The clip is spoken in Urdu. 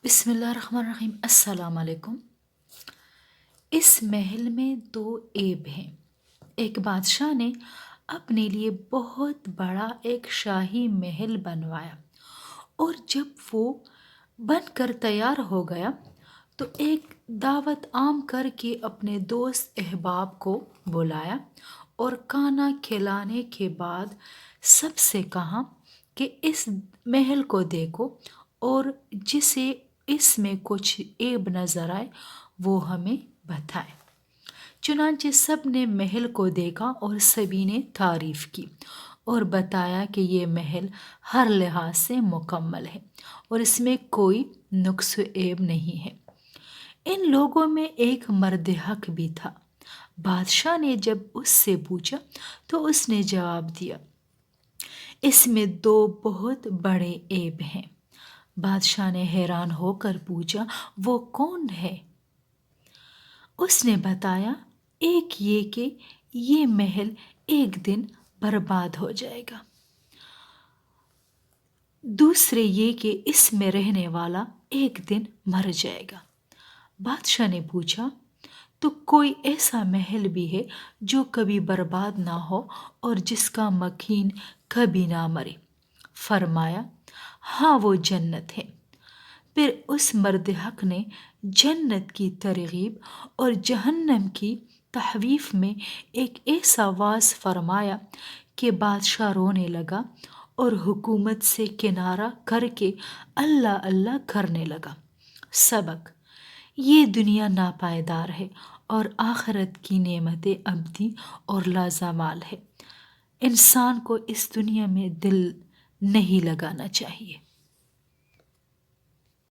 بسم اللہ الرحمن الرحیم۔ السلام علیکم۔ اس محل میں دو عیب ہیں۔ ایک بادشاہ نے اپنے لیے بہت بڑا ایک شاہی محل بنوایا، اور جب وہ بن کر تیار ہو گیا تو ایک دعوت عام کر کے اپنے دوست احباب کو بلایا، اور کھانا کھلانے کے بعد سب سے کہا کہ اس محل کو دیکھو، اور جسے اس میں کچھ عیب نظر آئے وہ ہمیں بتائے۔ چنانچہ سب نے محل کو دیکھا اور سبھی نے تعریف کی اور بتایا کہ یہ محل ہر لحاظ سے مکمل ہے اور اس میں کوئی نقص و عیب نہیں ہے۔ ان لوگوں میں ایک مرد حق بھی تھا۔ بادشاہ نے جب اس سے پوچھا تو اس نے جواب دیا، اس میں دو بہت بڑے عیب ہیں۔ بادشاہ نے حیران ہو کر پوچھا، وہ کون ہے؟ اس نے بتایا، ایک یہ کہ یہ محل ایک دن برباد ہو جائے گا، دوسرے یہ کہ اس میں رہنے والا ایک دن مر جائے گا۔ بادشاہ نے پوچھا، تو کوئی ایسا محل بھی ہے جو کبھی برباد نہ ہو اور جس کا مکین کبھی نہ مرے؟ فرمایا، ہاں، وہ جنت ہے۔ پھر اس مرد حق نے جنت کی ترغیب اور جہنم کی تخویف میں ایک ایسا واعظ فرمایا کہ بادشاہ رونے لگا اور حکومت سے کنارہ کر کے اللہ اللہ کرنے لگا۔ سبق: یہ دنیا ناپائیدار ہے اور آخرت کی نعمتیں ابدی اور لازوال ہے۔ انسان کو اس دنیا میں دل نہیں لگانا چاہیے۔